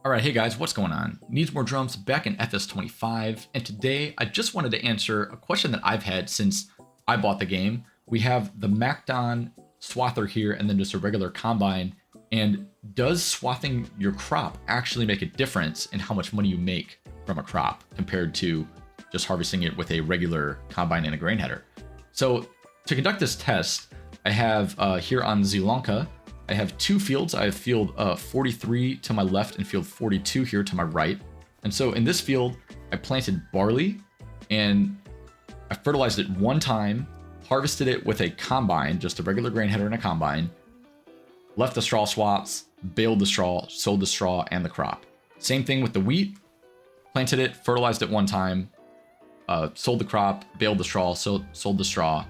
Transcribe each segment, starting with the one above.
All right, hey guys, what's going on? Needs More Drums back in FS25, and today I just wanted to answer a question that I've had since I bought the game. We have the Macdon swather here and then just a regular combine, and does swathing your crop actually make a difference in how much money you make from a crop compared to just harvesting it with a regular combine and a grain header? So to conduct this test, I have here on Zielonka, I have two fields. I have field 43 to my left and field 42 here to my right. And so in this field, I planted barley and I fertilized it one time, harvested it with a combine, just a regular grain header and a combine, left the straw swaths, baled the straw, sowed the straw and the crop. Same thing with the wheat, planted it, fertilized it one time, sold the crop, baled the straw, sold the straw,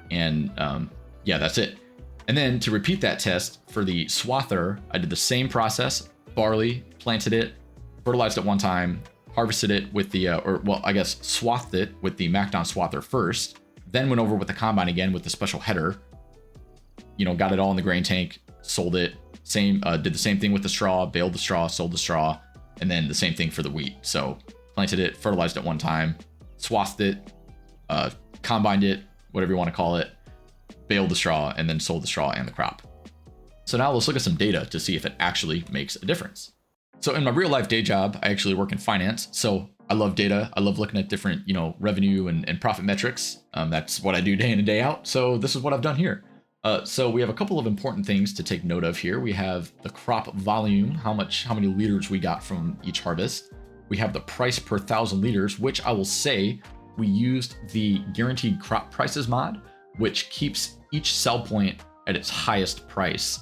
and yeah, that's it. And then to repeat that test for the swather, I did the same process, barley, planted it, fertilized it one time, harvested it with the, swathed it with the Macdon swather first, then went over with the combine again with the special header, got it all in the grain tank, sold it, did the same thing with the straw, baled the straw, sold the straw, and then the same thing for the wheat. So planted it, fertilized it one time, swathed it, combined it, whatever you want to call it, baled the straw, and then sold the straw and the crop. So now let's look at some data to see if it actually makes a difference. So in my real life day job, I actually work in finance. So I love data. I love looking at different, revenue and profit metrics. That's what I do day in and day out. So this is what I've done here. So we have a couple of important things to take note of here. We have the crop volume, how many liters we got from each harvest. We have the price per 1,000 liters, which I will say we used the guaranteed crop prices mod, which keeps each sell point at its highest price.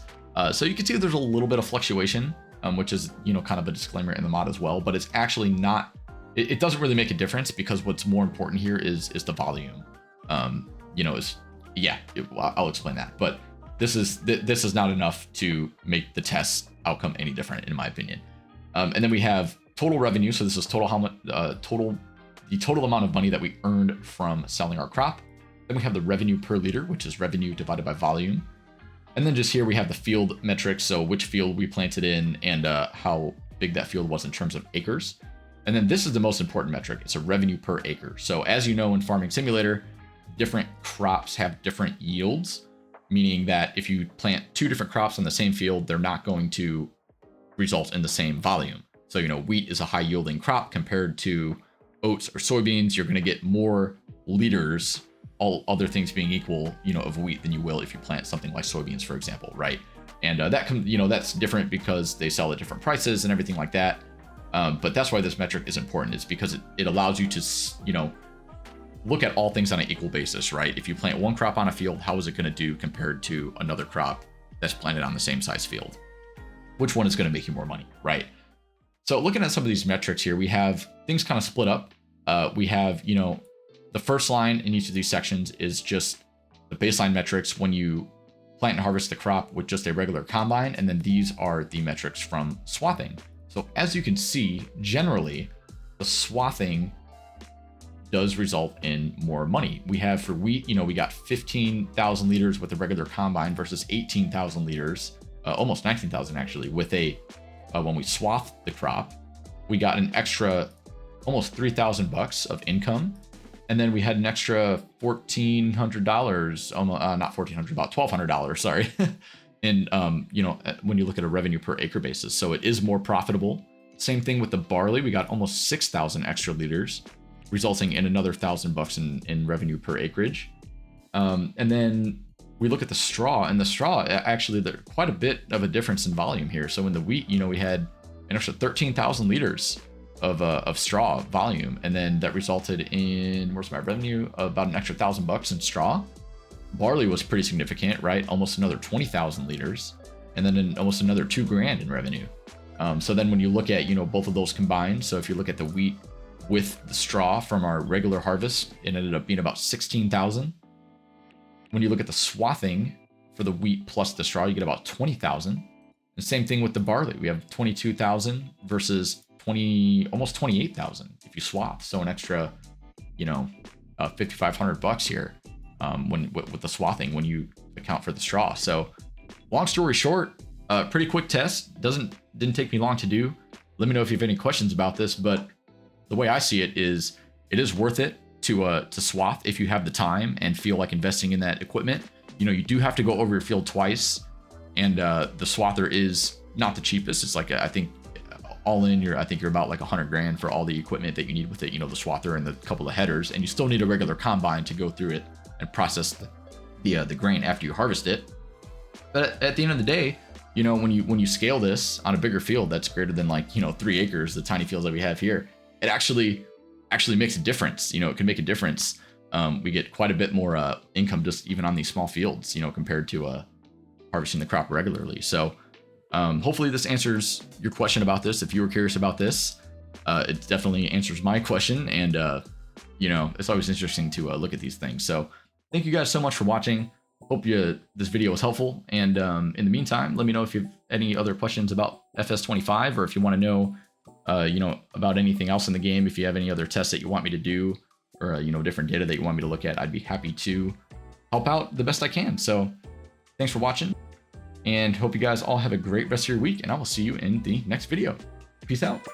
So you can see there's a little bit of fluctuation, which is, kind of a disclaimer in the mod as well, but it's actually not, it doesn't really make a difference because what's more important here is the volume. I'll explain that, but this is not enough to make the test outcome any different in my opinion. And then we have total revenue. So this is the total amount of money that we earned from selling our crop. Then we have the revenue per liter, which is revenue divided by volume. And then just here we have the field metrics, so which field we planted in and how big that field was in terms of acres. And then this is the most important metric. It's a revenue per acre. So as you know, in Farming Simulator, different crops have different yields, meaning that if you plant two different crops on the same field, they're not going to result in the same volume. So, wheat is a high yielding crop compared to oats or soybeans. You're going to get more liters, all other things being equal, of wheat than you will if you plant something like soybeans, for example, right? And that's different because they sell at different prices and everything like that. But that's why this metric is important, is because it allows you to, look at all things on an equal basis, right? If you plant one crop on a field, how is it going to do compared to another crop that's planted on the same size field? Which one is going to make you more money, right? So looking at some of these metrics here, we have things kind of split up. We have, the first line in each of these sections is just the baseline metrics when you plant and harvest the crop with just a regular combine. And then these are the metrics from swathing. So as you can see, generally, the swathing does result in more money. We have for wheat, we got 15,000 liters with a regular combine versus 18,000 liters, almost 19,000 actually, with when we swathed the crop. We got an extra almost $3,000 of income. And then we had an extra $1,400, not $1,400, about $1,200, sorry. And, when you look at a revenue per acre basis, so it is more profitable. Same thing with the barley. We got almost 6,000 extra liters, resulting in another $1,000 in revenue per acreage. And then we look at the straw, and the straw, actually, there's quite a bit of a difference in volume here. So in the wheat, we had an extra 13,000 liters of straw volume, and then that resulted in, where's my revenue, about an extra $1,000 in straw. Barley was pretty significant, right? Almost another 20,000 liters, and then almost another $2,000 in revenue. So then when you look at, both of those combined, so if you look at the wheat with the straw from our regular harvest, it ended up being about 16,000. When you look at the swathing for the wheat plus the straw, you get about 20,000. And same thing with the barley. We have 22,000 versus almost 28,000 if you swap. So an extra, $5,500 here with the swathing when you account for the straw. So long story short, pretty quick test. Didn't take me long to do. Let me know if you have any questions about this, but the way I see it is worth it to swath if you have the time and feel like investing in that equipment. You know, you do have to go over your field twice, and the swather is not the cheapest. It's like, I think all in, I think you're about like 100 grand for all the equipment that you need with it, you know, the swather and the couple of headers, and you still need a regular combine to go through it and process the grain after you harvest it. But at the end of the day, you know, when you scale this on a bigger field that's greater than, like, you know, 3 acres, the tiny fields that we have here, it actually makes a difference. You know, it can make a difference. We get quite a bit more income just even on these small fields, you know, compared to harvesting the crop regularly. So hopefully this answers your question about this. If you were curious about this, it definitely answers my question. And, you know, it's always interesting to look at these things. So thank you guys so much for watching. Hope this video was helpful. And in the meantime, let me know if you have any other questions about FS25, or if you want to know, you know, about anything else in the game. If you have any other tests that you want me to do, or, you know, different data that you want me to look at, I'd be happy to help out the best I can. So thanks for watching, and hope you guys all have a great rest of your week, and I will see you in the next video. Peace out.